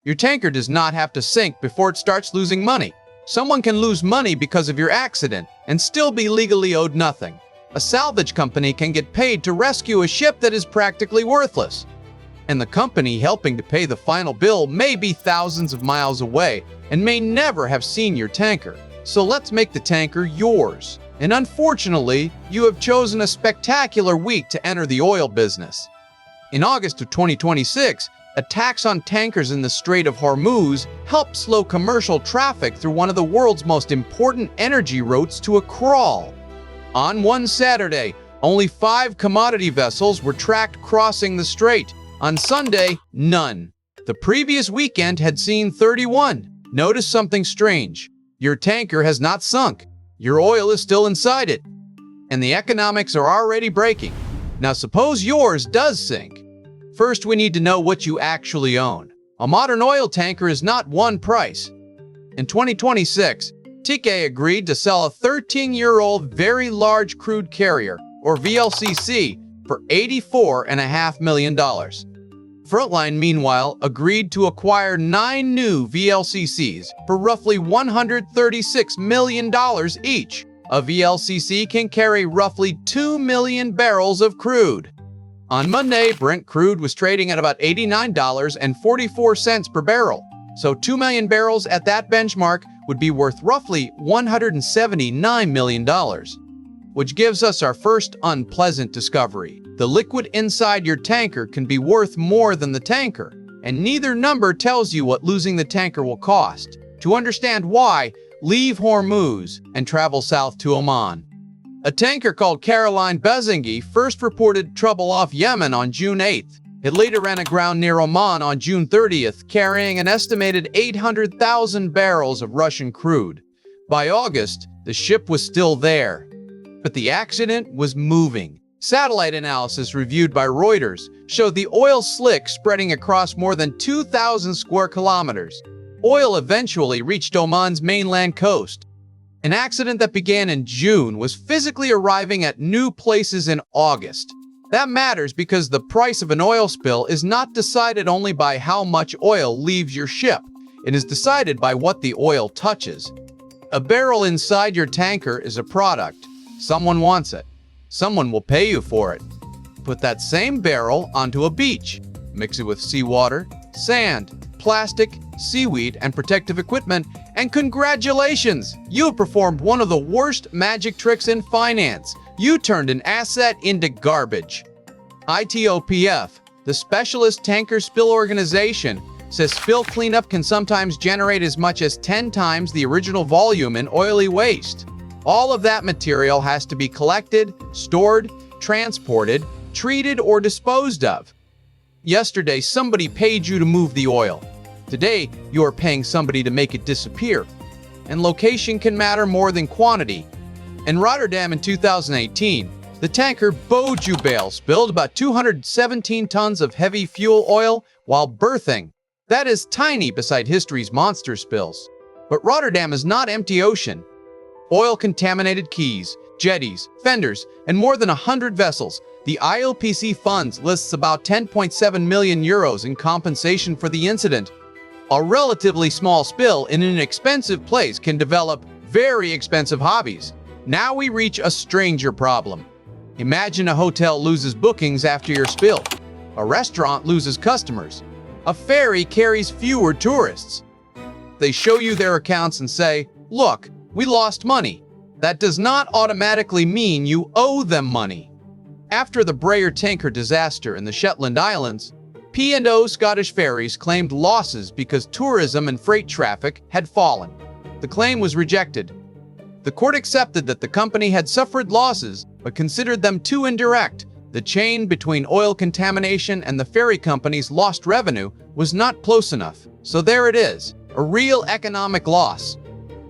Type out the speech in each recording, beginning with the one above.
Your tanker does not have to sink before it starts losing money. Someone can lose money because of your accident and still be legally owed nothing. A salvage company can get paid to rescue a ship that is practically worthless. And the company helping to pay the final bill may be thousands of miles away and may never have seen your tanker. So let's make the tanker yours. And unfortunately, you have chosen a spectacular week to enter the oil business. In August of 2026, attacks on tankers in the Strait of Hormuz helped slow commercial traffic through one of the world's most important energy routes to a crawl. On one Saturday, only 5 commodity vessels were tracked crossing the strait. On Sunday, none. The previous weekend had seen 31. Notice something strange. Your tanker has not sunk. Your oil is still inside it. And the economics are already breaking. Now suppose yours does sink. First, we need to know what you actually own. A modern oil tanker is not one price. In 2026, TK agreed to sell a 13-year-old Very Large Crude Carrier, or VLCC, for $84.5 million. Frontline, meanwhile, agreed to acquire 9 new VLCCs for roughly $136 million each. A VLCC can carry roughly 2 million barrels of crude. On Monday, Brent crude was trading at about $89.44 per barrel. So 2 million barrels at that benchmark would be worth roughly $179 million. Which gives us our first unpleasant discovery. The liquid inside your tanker can be worth more than the tanker, and neither number tells you what losing the tanker will cost. To understand why, leave Hormuz and travel south to Oman. A tanker called Caroline Bezingi first reported trouble off Yemen on June 8th. It later ran aground near Oman on June 30th, carrying an estimated 800,000 barrels of Russian crude. By August, the ship was still there. But the accident was moving. Satellite analysis reviewed by Reuters showed the oil slick spreading across more than 2,000 square kilometers. Oil eventually reached Oman's mainland coast. An accident that began in June was physically arriving at new places in August. That matters because the price of an oil spill is not decided only by how much oil leaves your ship. It is decided by what the oil touches. A barrel inside your tanker is a product. Someone wants it. Someone will pay you for it. Put that same barrel onto a beach. Mix it with seawater, sand, plastic, seaweed, and protective equipment, and congratulations! You have performed one of the worst magic tricks in finance. You turned an asset into garbage. ITOPF, the Specialist Tanker Spill Organization, says spill cleanup can sometimes generate as much as 10 times the original volume in oily waste. All of that material has to be collected, stored, transported, treated, or disposed of. Yesterday, somebody paid you to move the oil. Today, you are paying somebody to make it disappear. And location can matter more than quantity. In Rotterdam in 2018, the tanker Bojubel spilled about 217 tons of heavy fuel oil while berthing. That is tiny beside history's monster spills. But Rotterdam is not empty ocean. Oil-contaminated quays, jetties, fenders, and more than 100 vessels. The IOPC funds lists about 10.7 million euros in compensation for the incident. A relatively small spill in an expensive place can develop very expensive hobbies. Now we reach a stranger problem. Imagine a hotel loses bookings after your spill. A restaurant loses customers. A ferry carries fewer tourists. They show you their accounts and say, "Look, we lost money." That does not automatically mean you owe them money. After the Braer tanker disaster in the Shetland Islands, P&O Scottish Ferries claimed losses because tourism and freight traffic had fallen. The claim was rejected. The court accepted that the company had suffered losses, but considered them too indirect. The chain between oil contamination and the ferry company's lost revenue was not close enough. So there it is, a real economic loss.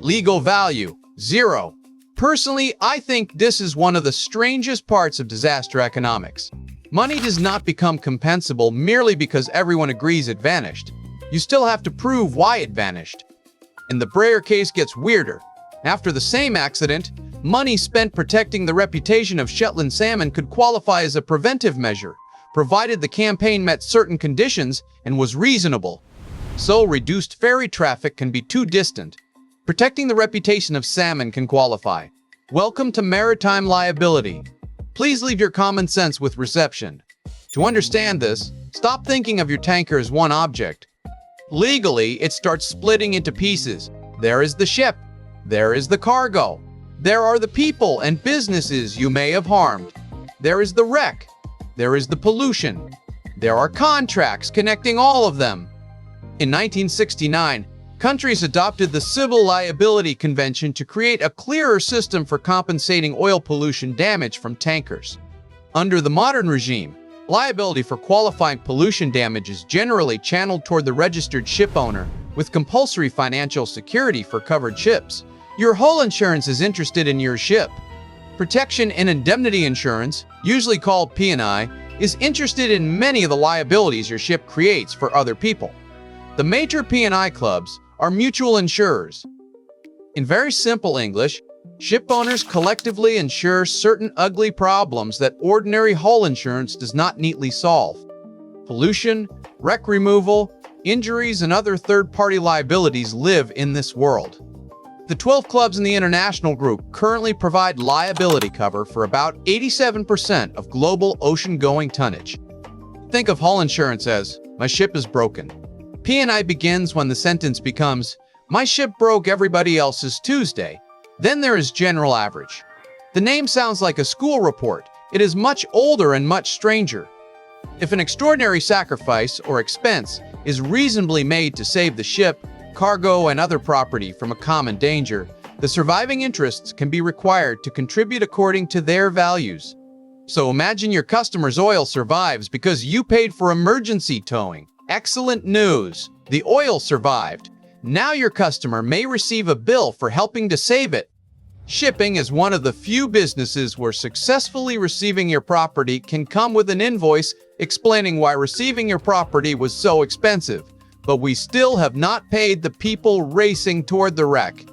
Legal value, 0. Personally, I think this is one of the strangest parts of disaster economics. Money does not become compensable merely because everyone agrees it vanished. You still have to prove why it vanished. And the Braer case gets weirder. After the same accident, money spent protecting the reputation of Shetland salmon could qualify as a preventive measure, provided the campaign met certain conditions and was reasonable. So reduced ferry traffic can be too distant. Protecting the reputation of salmon can qualify. Welcome to maritime liability. Please leave your common sense with reception. To understand this, stop thinking of your tanker as one object. Legally, it starts splitting into pieces. There is the ship. There is the cargo. There are the people and businesses you may have harmed. There is the wreck. There is the pollution. There are contracts connecting all of them. In 1969, countries adopted the Civil Liability Convention to create a clearer system for compensating oil pollution damage from tankers. Under the modern regime, liability for qualifying pollution damage is generally channeled toward the registered ship owner, with compulsory financial security for covered ships. Your hull insurance is interested in your ship. Protection and indemnity insurance, usually called P&I, is interested in many of the liabilities your ship creates for other people. The major P&I clubs are mutual insurers. In very simple English, ship owners collectively insure certain ugly problems that ordinary hull insurance does not neatly solve. Pollution, wreck removal, injuries, and other third-party liabilities live in this world. The 12 clubs in the international group currently provide liability cover for about 87% of global ocean-going tonnage. Think of hull insurance as, "My ship is broken." P&I begins when the sentence becomes, "My ship broke everybody else's Tuesday." Then there is general average. The name sounds like a school report. It is much older and much stranger. If an extraordinary sacrifice or expense is reasonably made to save the ship, cargo, and other property from a common danger, the surviving interests can be required to contribute according to their values. So imagine your customer's oil survives because you paid for emergency towing. Excellent news! The oil survived. Now your customer may receive a bill for helping to save it. Shipping is one of the few businesses where successfully receiving your property can come with an invoice explaining why receiving your property was so expensive, but we still have not paid the people racing toward the wreck.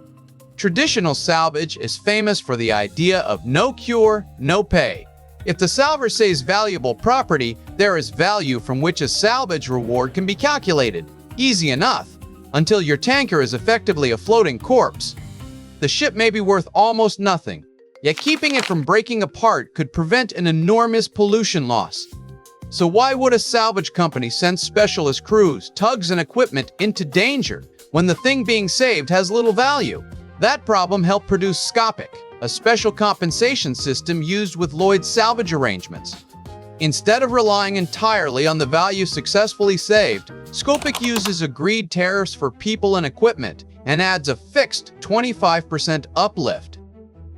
Traditional salvage is famous for the idea of no cure, no pay. If the salver saves valuable property, there is value from which a salvage reward can be calculated. Easy enough, until your tanker is effectively a floating corpse. The ship may be worth almost nothing, yet keeping it from breaking apart could prevent an enormous pollution loss. So why would a salvage company send specialist crews, tugs, and equipment into danger when the thing being saved has little value? That problem helped produce Scopic, a special compensation system used with Lloyd's salvage arrangements. Instead of relying entirely on the value successfully saved, Scopic uses agreed tariffs for people and equipment and adds a fixed 25% uplift.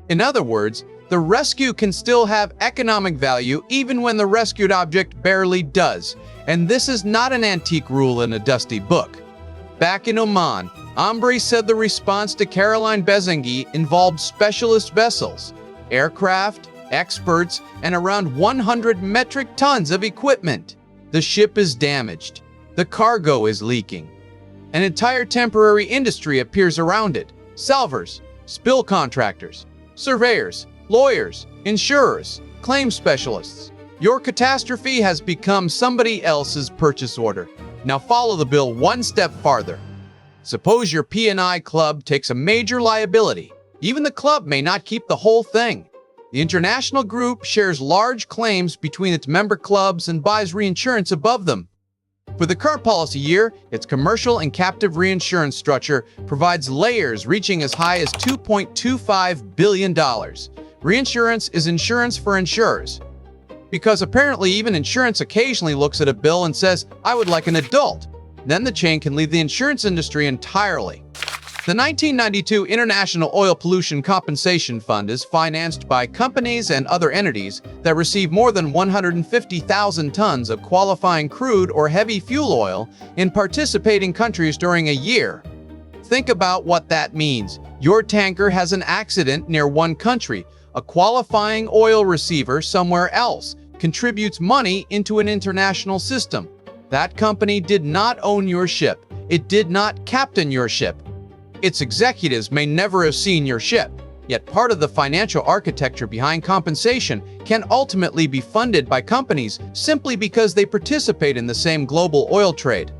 In other words, the rescue can still have economic value even when the rescued object barely does, and this is not an antique rule in a dusty book. Back in Oman, Ambri said the response to Caroline Bezengi involved specialist vessels, aircraft, experts, and around 100 metric tons of equipment. The ship is damaged. The cargo is leaking. An entire temporary industry appears around it. Salvers, spill contractors, surveyors, lawyers, insurers, claim specialists. Your catastrophe has become somebody else's purchase order. Now follow the bill one step farther. Suppose your P&I club takes a major liability. Even the club may not keep the whole thing. The international group shares large claims between its member clubs and buys reinsurance above them. For the current policy year, its commercial and captive reinsurance structure provides layers reaching as high as $2.25 billion. Reinsurance is insurance for insurers. Because apparently even insurance occasionally looks at a bill and says, "I would like an adult." Then the chain can leave the insurance industry entirely. The 1992 International Oil Pollution Compensation Fund is financed by companies and other entities that receive more than 150,000 tons of qualifying crude or heavy fuel oil in participating countries during a year. Think about what that means. Your tanker has an accident near one country. A qualifying oil receiver somewhere else contributes money into an international system. That company did not own your ship. It did not captain your ship. Its executives may never have seen your ship, yet part of the financial architecture behind compensation can ultimately be funded by companies simply because they participate in the same global oil trade.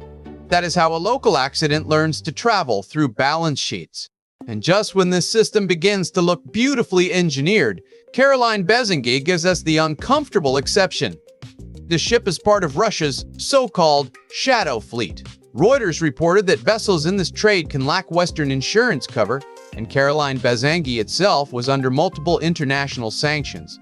That is how a local accident learns to travel through balance sheets. And just when this system begins to look beautifully engineered, Caroline Bezingi gives us the uncomfortable exception. The ship is part of Russia's so-called shadow fleet. Reuters reported that vessels in this trade can lack Western insurance cover, and Caroline Bezingi itself was under multiple international sanctions.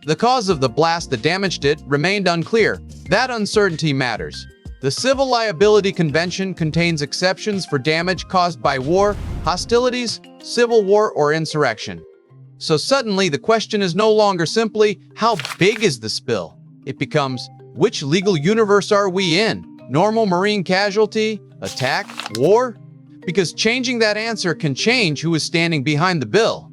The cause of the blast that damaged it remained unclear. That uncertainty matters. The Civil Liability Convention contains exceptions for damage caused by war, hostilities, civil war, or insurrection. So suddenly the question is no longer simply, how big is the spill? It becomes, which legal universe are we in? Normal marine casualty? Attack? War? Because changing that answer can change who is standing behind the bill.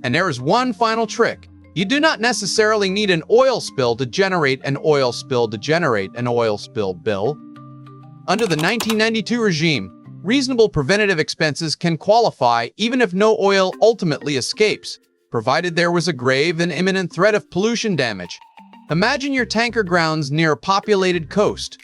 And there is one final trick. You do not necessarily need an oil spill to generate an oil spill bill. Under the 1992 regime, reasonable preventative expenses can qualify even if no oil ultimately escapes, provided there was a grave and imminent threat of pollution damage. Imagine your tanker grounds near a populated coast.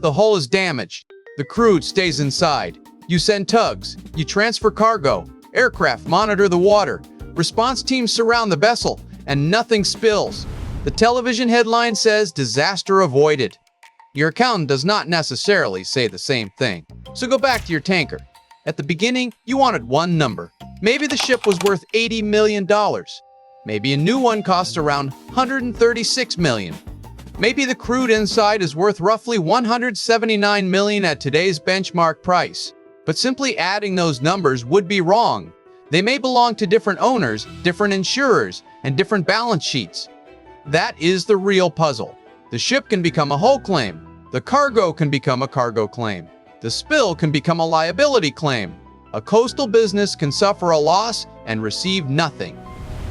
The hull is damaged. The crew stays inside. You send tugs. You transfer cargo. Aircraft monitor the water. Response teams surround the vessel, and nothing spills. The television headline says, "Disaster avoided." Your accountant does not necessarily say the same thing. So go back to your tanker. At the beginning, you wanted one number. Maybe the ship was worth $80 million. Maybe a new one costs around $136 million. Maybe the crude inside is worth roughly $179 million at today's benchmark price. But simply adding those numbers would be wrong. They may belong to different owners, different insurers, and different balance sheets. That is the real puzzle. The ship can become a hull claim. The cargo can become a cargo claim. The spill can become a liability claim. A coastal business can suffer a loss and receive nothing.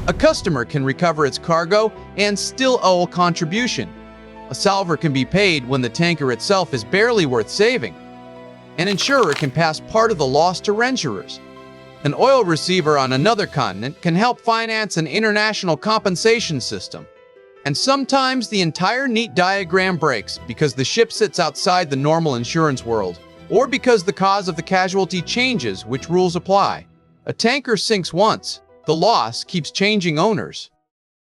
A customer can recover its cargo and still owe a contribution. A salver can be paid when the tanker itself is barely worth saving. An insurer can pass part of the loss to reinsurers. An oil receiver on another continent can help finance an international compensation system. And sometimes the entire neat diagram breaks because the ship sits outside the normal insurance world, or because the cause of the casualty changes which rules apply. A tanker sinks once. The loss keeps changing owners.